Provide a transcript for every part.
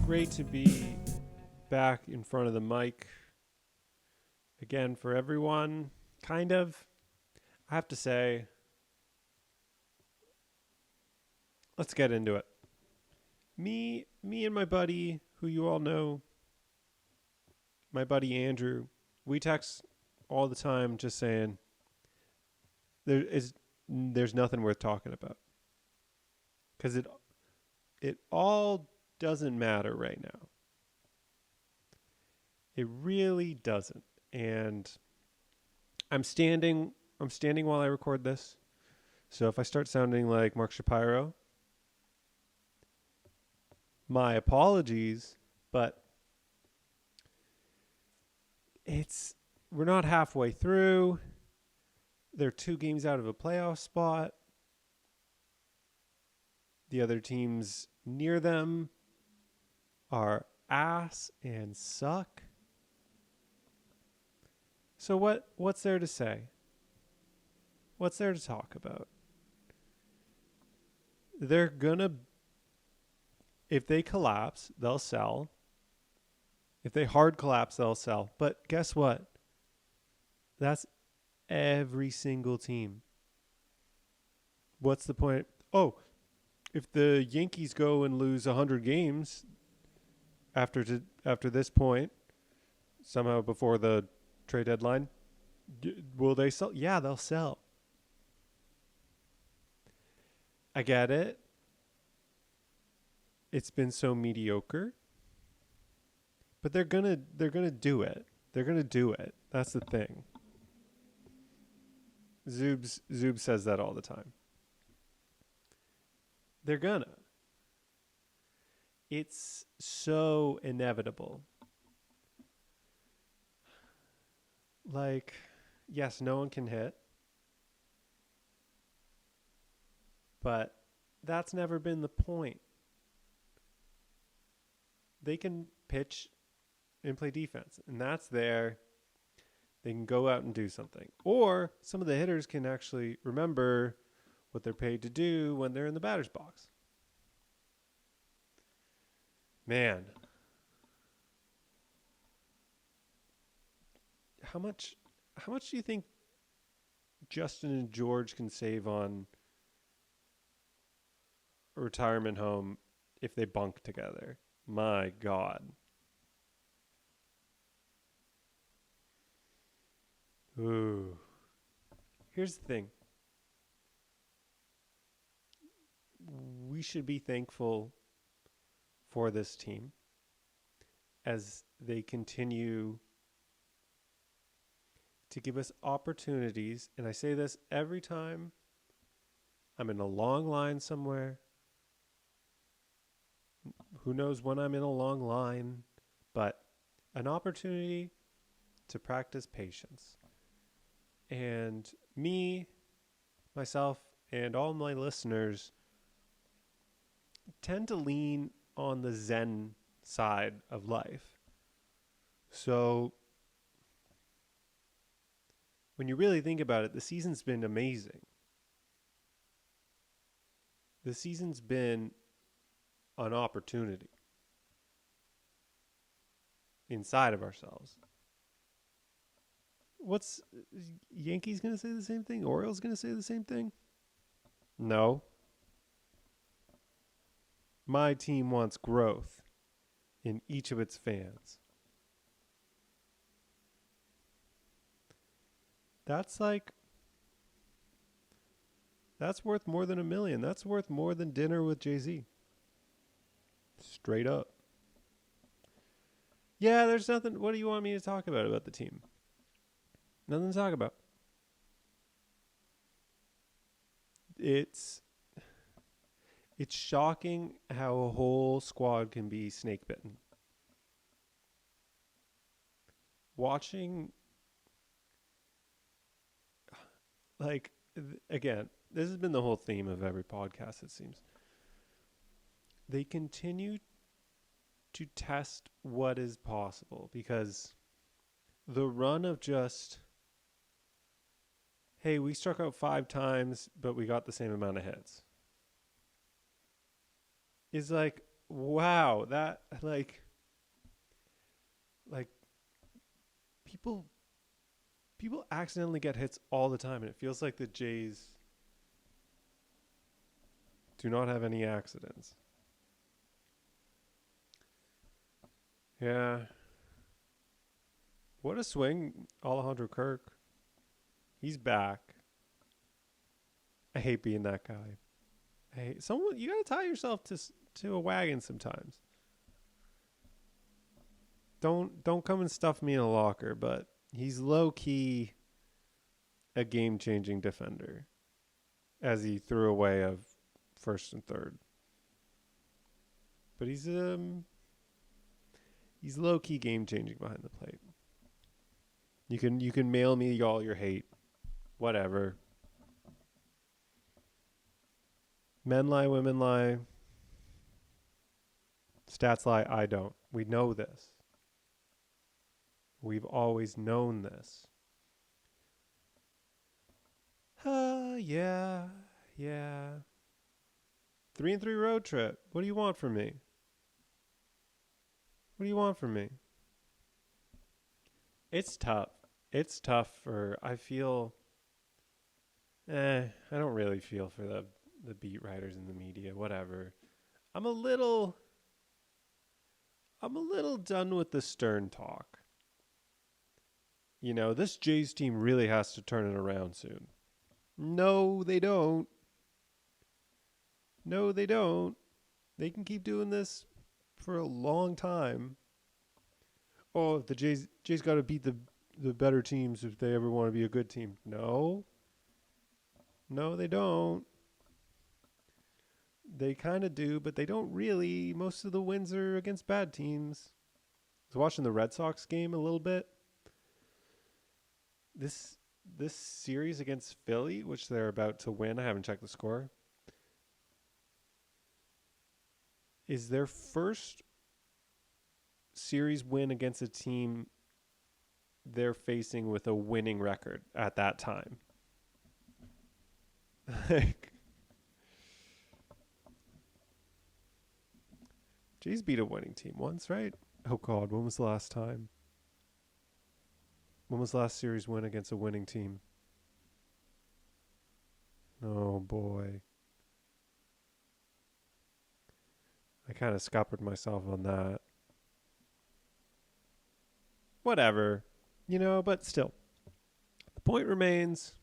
great to be back in front of the mic again for everyone. Kind of. I have to say, let's get into it. Me and my buddy, who you all know, my buddy Andrew, we text all the time just saying there's nothing worth talking about. Cuz it all doesn't matter right now. It really doesn't. And I'm standing while I record this. So if I start sounding like Mark Shapiro, my apologies, but we're not halfway through. They're 2 games out of a playoff spot. The other teams near them are ass and suck. So what's there to say? What's there to talk about? They're gonna, if they collapse, they'll sell. If they hard collapse, they'll sell. But guess what? That's every single team. What's the point? Oh, if the Yankees go and lose 100 games after this point, somehow before the trade deadline, will they sell? Yeah, they'll sell. I get it. It's been so mediocre. But they're gonna do it. They're gonna do it. That's the thing. Zoobs says that all the time. They're gonna. It's so inevitable. Like, yes, no one can hit. But that's never been the point. They can pitch and play defense, and that's there. They can go out and do something. Or some of the hitters can actually remember what they're paid to do when they're in the batter's box. Man. How much do you think Justin and George can save on a retirement home if they bunk together? My God. Ooh. Here's the thing. We should be thankful for this team as they continue to give us opportunities. And I say this every time I'm in a long line somewhere. Who knows when I'm in a long line, but an opportunity to practice patience. And me, myself, and all my listeners tend to lean on the Zen side of life. So when you really think about it, the season's been amazing. The season's been an opportunity inside of ourselves. What's Yankees going to say the same thing? Orioles going to say the same thing? No. My team wants growth in each of its fans. That's worth more than $1 million. That's worth more than dinner with Jay-Z. Straight up. Yeah, there's nothing. What do you want me to talk about the team? Nothing to talk about. It's shocking how a whole squad can be snake bitten. Watching, again, this has been the whole theme of every podcast, it seems. They continue to test what is possible because the run of just, hey, we struck out 5 times, but we got the same amount of hits, is like wow, that like people people accidentally get hits all the time, and it feels like the Jays do not have any accidents. Yeah. What a swing, Alejandro Kirk. He's back. I hate being that guy. I hate someone. You gotta tie yourself to a wagon sometimes. Don't come and stuff me in a locker. But he's low key a game changing defender, as he threw away of first and third. But he's low key game changing behind the plate. You can mail me all your hate, whatever. Men lie, women lie, stats lie. I don't. We know this. We've always known this. Yeah, yeah. 3-3 road trip. What do you want from me? What do you want from me? It's tough. It's tough for. I feel. I don't really feel for the beat writers in the media. Whatever. I'm a little. I'm a little done with the stern talk. You know, this Jays team really has to turn it around soon. No, they don't. No, they don't. They can keep doing this for a long time. Oh, the Jays got to beat the better teams if they ever want to be a good team. No. No, they don't. They kind of do, but they don't really. Most of the wins are against bad teams. I was watching the Red Sox game a little bit. This series against Philly, which they're about to win, I haven't checked the score, is their first series win against a team they're facing with a winning record at that time. Like, Jays beat a winning team once, right? Oh God, when was the last time? When was the last series win against a winning team? Oh boy. I kind of scuppered myself on that. Whatever. You know, but still. The point remains,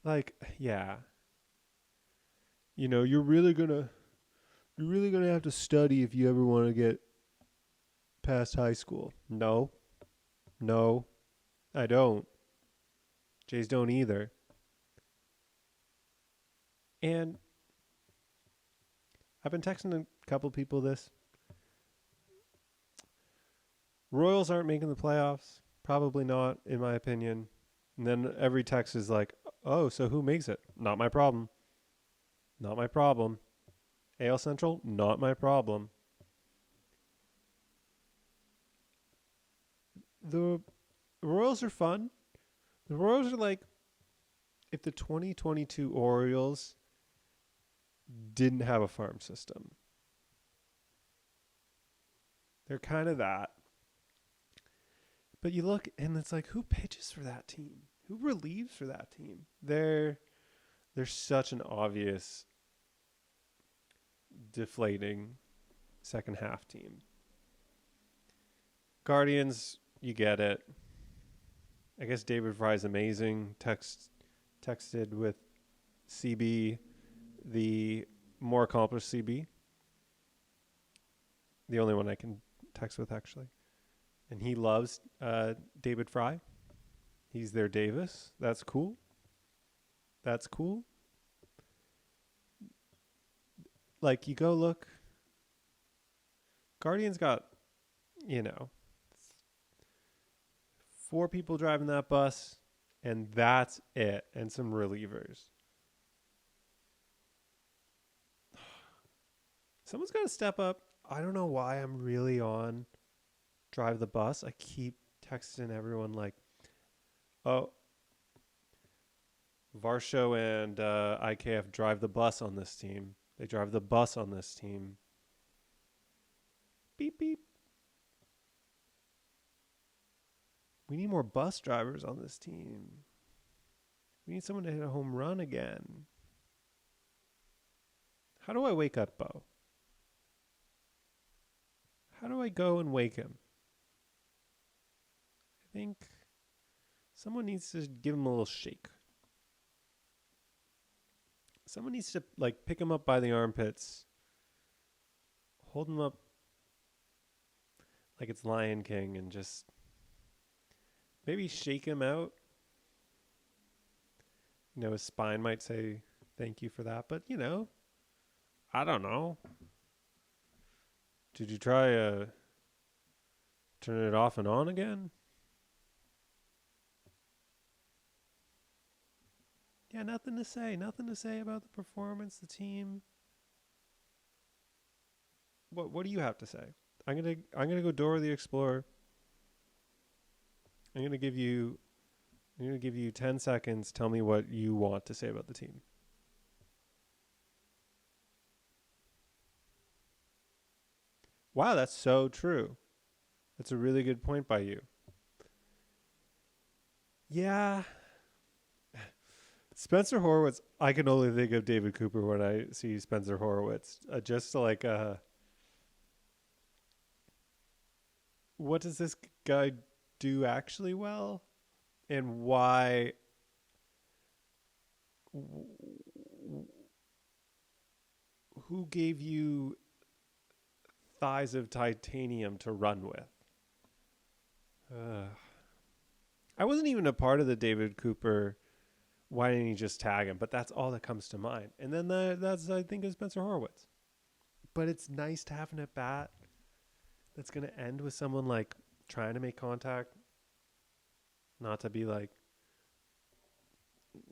like, yeah. You know, you're really gonna have to study if you ever want to get past high school. No. No. I don't. Jays don't either. And I've been texting a couple people this. Royals aren't making the playoffs. Probably not, in my opinion. And then every text is like, oh, so who makes it? Not my problem. Not my problem. AL Central? Not my problem. The Royals are fun. The Royals are like if the 2022 Orioles didn't have a farm system. They're kind of that. But you look and it's like, who pitches for that team? Who relieves for that team? They're such an obvious deflating second half team. Guardians, you get it. I guess David Fry's amazing. Texted with CB, the more accomplished CB. The only one I can text with, actually. And he loves David Fry. He's their Davis. That's cool. That's cool. Like, you go look. Guardians got, 4 people driving that bus, and that's it. And some relievers. Someone's got to step up. I don't know why I'm really on drive the bus. I keep texting everyone like, oh, Varsho and IKF drive the bus on this team. They drive the bus on this team. beep, beep. We need more bus drivers on this team. We need someone to hit a home run again. How do I wake up Bo? How do I go and wake him? I think someone needs to give him a little shake. Someone needs to like pick him up by the armpits, hold him up like it's Lion King, and just maybe shake him out. You know, his spine might say thank you for that, but you know, I don't know. Did you try turn it off and on again? Yeah, nothing to say. Nothing to say about the performance, the team. What do you have to say? I'm gonna go Dora the Explorer. I'm gonna give you 10 seconds. Tell me what you want to say about the team. Wow, that's so true. That's a really good point by you. Yeah. Spencer Horwitz, I can only think of David Cooper when I see Spencer Horwitz. Just like, what does this guy do actually well? And why? Who gave you thighs of titanium to run with? I wasn't even a part of the David Cooper. Why didn't he just tag him? But that's all that comes to mind. And then that's, I think, is Spencer Horwitz. But it's nice to have an at bat that's going to end with someone like trying to make contact. Not to be like,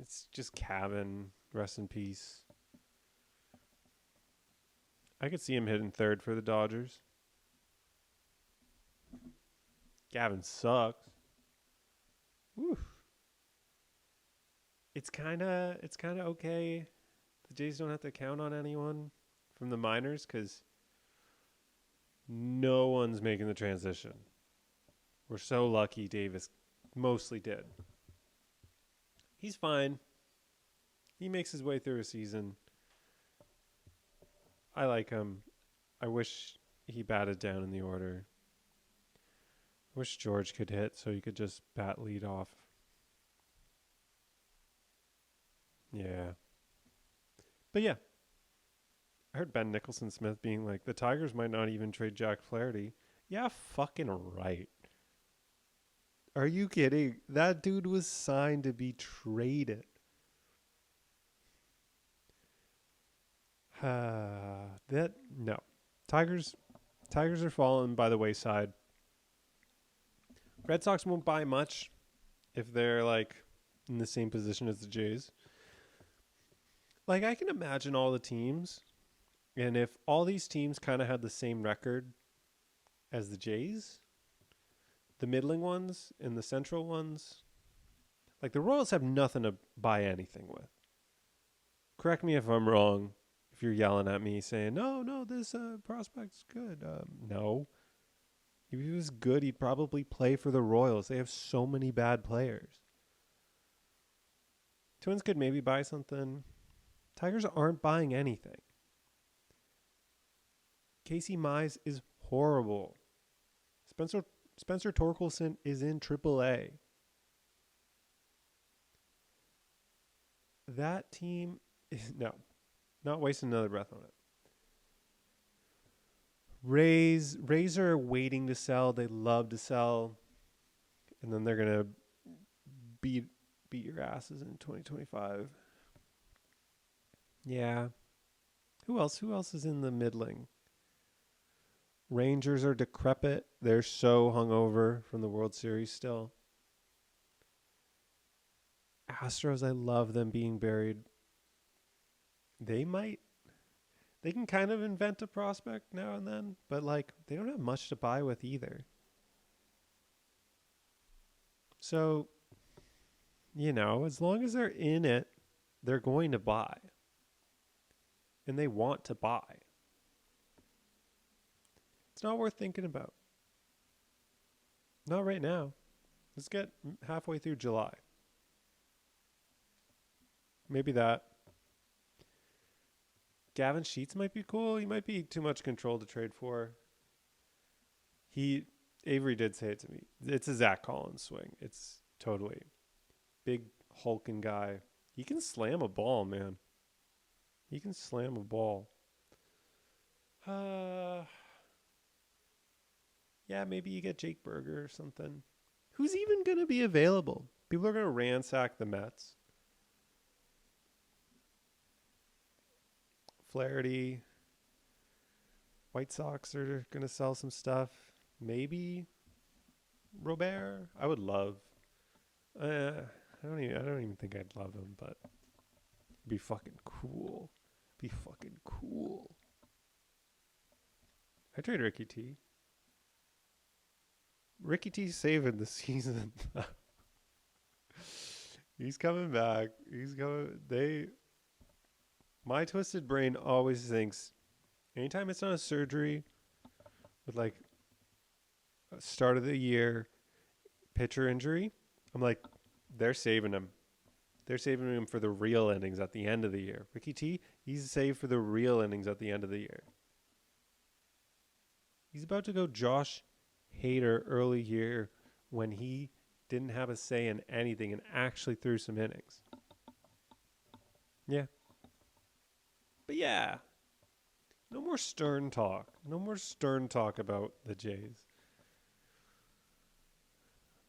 it's just Cavan, rest in peace. I could see him hitting third for the Dodgers. Gavin sucks. Woo. It's kind of okay. The Jays don't have to count on anyone from the minors because no one's making the transition. We're so lucky Davis mostly did. He's fine. He makes his way through a season. I like him. I wish he batted down in the order. I wish George could hit so he could just bat lead off. Yeah. But yeah. I heard Ben Nicholson Smith being like, the Tigers might not even trade Jack Flaherty. Yeah, fucking right. Are you kidding? That dude was signed to be traded. No. Tigers are falling by the wayside. Red Sox won't buy much if they're like in the same position as the Jays. Like I can imagine all the teams, and if all these teams kind of had the same record as the Jays, the middling ones and the central ones, like the Royals have nothing to buy anything with. Correct me if I'm wrong. If you're yelling at me saying, no, this prospect's good. No. If he was good, he'd probably play for the Royals. They have so many bad players. Twins could maybe buy something. Tigers aren't buying anything. Casey Mize is horrible. Spencer Torkelson is in AAA. That team is not wasting another breath on it. Rays are waiting to sell. They love to sell, and then they're gonna beat your asses in 2025. Yeah. Who else is in the middling? Rangers are decrepit. They're so hungover from the World Series still. Astros, I love them being buried. They can kind of invent a prospect now and then, but like they don't have much to buy with either. So, as long as they're in it, they're going to buy. And they want to buy. It's not worth thinking about. Not right now. Let's get halfway through July. Maybe that. Gavin Sheets might be cool. He might be too much control to trade for. Avery did say it to me. It's a Zach Collins swing. It's totally big hulking guy. He can slam a ball, man. He can slam a ball. Yeah, maybe you get Jake Berger or something. Who's even going to be available? People are going to ransack the Mets. Flaherty. White Sox are going to sell some stuff. Maybe Robert. I would love. I don't even think I'd love him, but it'd be fucking cool. Be fucking cool. I trade Ricky T. Ricky T's saving the season. He's coming back. He's coming. My twisted brain always thinks, anytime it's not a surgery with like a start of the year pitcher injury, I'm like, they're saving him. They're saving him for the real innings at the end of the year. Ricky T, he's saved for the real innings at the end of the year. He's about to go Josh Hader early year when he didn't have a say in anything and actually threw some innings. Yeah. But yeah, no more stern talk. No more stern talk about the Jays.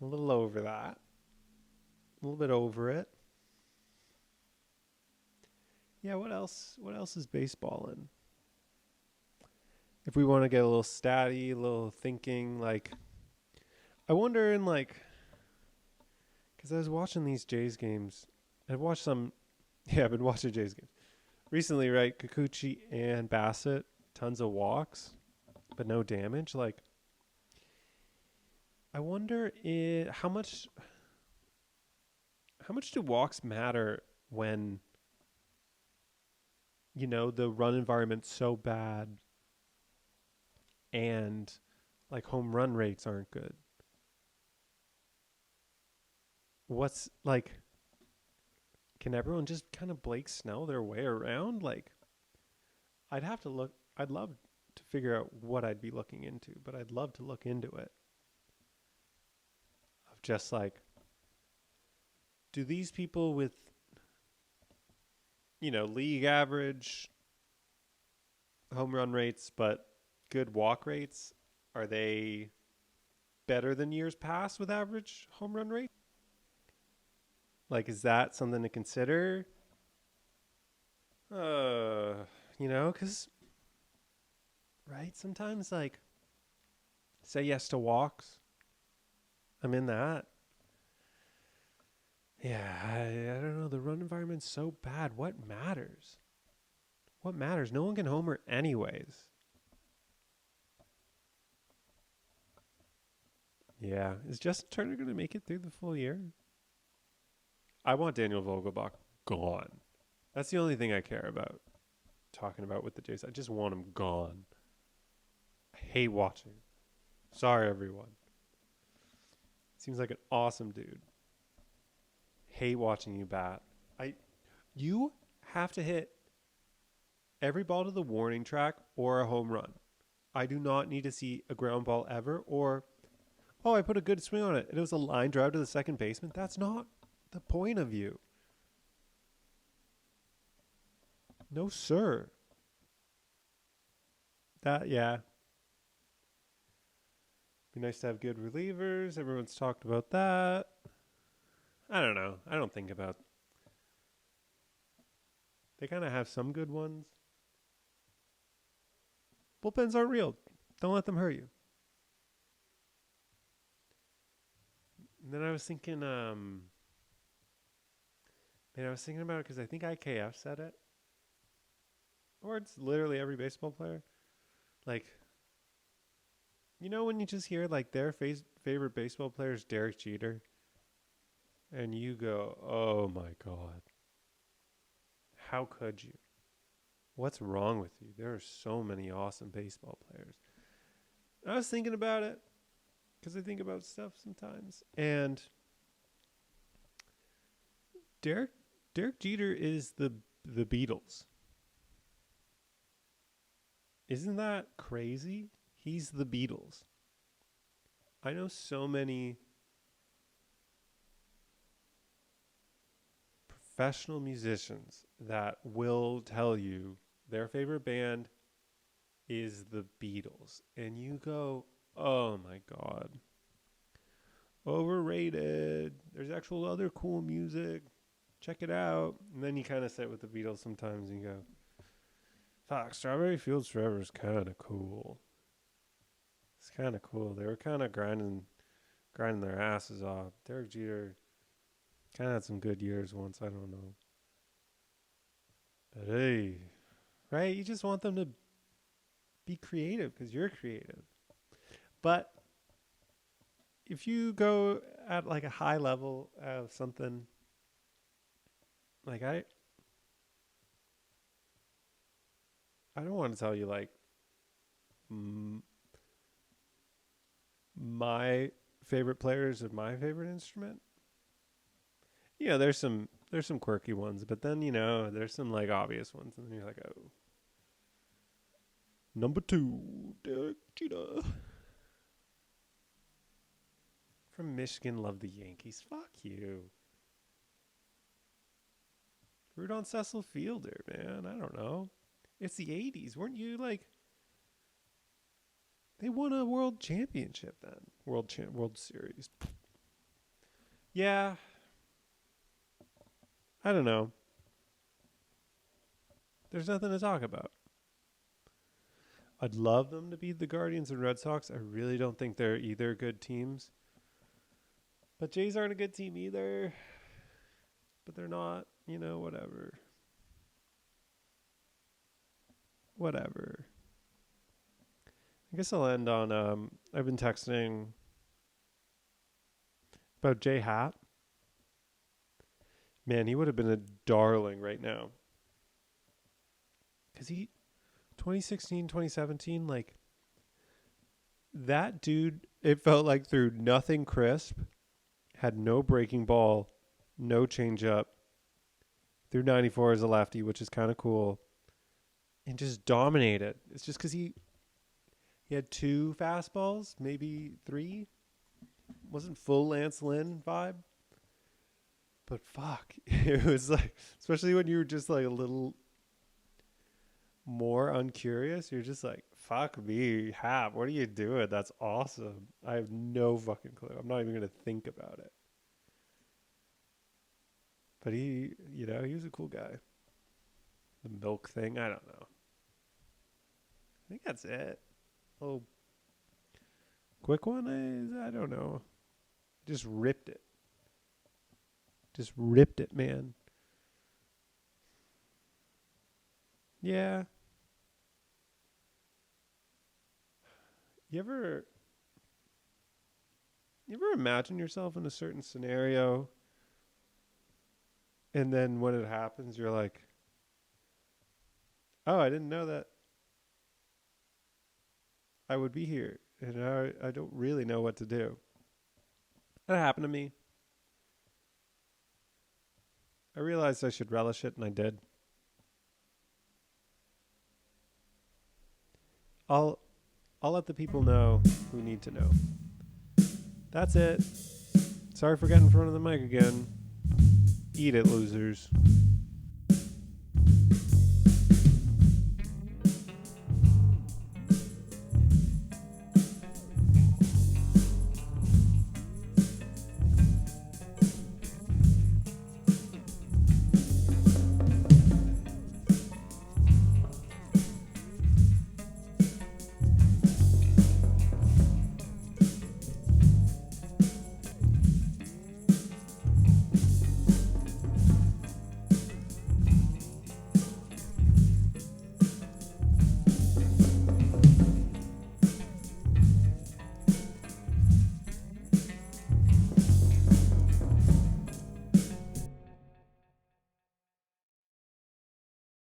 I'm a little over that. A little bit over it. Yeah, what else? What else is baseball in? If we want to get a little statty, a little thinking, like, I wonder in like, because I was watching these Jays games. I've watched some, yeah, I've been watching Jays games recently, right? Kikuchi and Bassett, tons of walks, but no damage. Like, I wonder how much do walks matter when, you know, the run environment's so bad and like home run rates aren't good? What's like, can everyone just kind of Blake Snell their way around? Like, I'd love to figure out what I'd be looking into, but I'd love to look into it. Of just like, do these people with, you know, league average home run rates but good walk rates, are they better than years past with average home run rate? Like, is that something to consider? You know, because, right, sometimes, like, say yes to walks. I'm in that. Yeah, I don't know. The run environment's so bad. What matters? What matters? No one can homer anyways. Yeah. Is Justin Turner going to make it through the full year? I want Daniel Vogelbach gone. That's the only thing I care about talking about with the Jays. I just want him gone. I hate watching. Sorry, everyone. Seems like an awesome dude. Hate watching you bat. You have to hit every ball to the warning track or a home run. I do not need to see a ground ball ever, or, oh, I put a good swing on it and it was a line drive to the second baseman. That's not the point of you. No, sir. Yeah. Be nice to have good relievers. Everyone's talked about that. I don't know. I don't think about. They kind of have some good ones. Bullpens aren't real. Don't let them hurt you. And then I was thinking, I was thinking about it because I think IKF said it. Or it's literally every baseball player. Like, you know when you just hear like their favorite baseball player is Derek Jeter? And you go, oh my God. How could you? What's wrong with you? There are so many awesome baseball players. I was thinking about it because I think about stuff sometimes. And Derek Jeter is the Beatles. Isn't that crazy? He's the Beatles. I know so many professional musicians that will tell you their favorite band is the Beatles. And you go, oh my God. Overrated. There's actual other cool music. Check it out. And then you kind of sit with the Beatles sometimes and you go, fuck, Strawberry Fields Forever is kind of cool. It's kind of cool. They were kind of grinding their asses off. Derek Jeter kind of had some good years once. I don't know. But hey, right? You just want them to be creative because you're creative. But if you go at like a high level of something, like I don't want to tell you like my favorite players of my favorite instrument. Yeah, there's some quirky ones, but then there's some like obvious ones, and then you're like, oh, number 2, Derek Jeter from Michigan, love the Yankees. Fuck you. Root on Cecil Fielder, man. I don't know. It's the 80s. Weren't you like... They won a world championship then. World Series. Yeah. I don't know. There's nothing to talk about. I'd love them to beat the Guardians and Red Sox. I really don't think they're either good teams. But Jays aren't a good team either. But they're not, whatever. Whatever. I guess I'll end on, I've been texting about Jay Happ. Man, he would have been a darling right now. Because 2016, 2017, like, that dude, it felt like threw nothing crisp, had no breaking ball, no changeup, threw 94 as a lefty, which is kind of cool, and just dominated. It's just because he had 2 fastballs, maybe 3. Wasn't full Lance Lynn vibe. But fuck, it was like, especially when you were just like a little more uncurious, you're just like, fuck me, Hap, what are you doing? That's awesome. I have no fucking clue. I'm not even going to think about it. But he was a cool guy. The milk thing, I don't know. I think that's it. Oh, quick one is, I don't know. Just ripped it. Just ripped it, man. Yeah. You ever imagine yourself in a certain scenario, and then when it happens, you're like, oh, I didn't know that I would be here, and I don't really know what to do. That happened to me. I realized I should relish it, and I did. I'll let the people know who need to know. That's it. Sorry for getting in front of the mic again. Eat it, losers.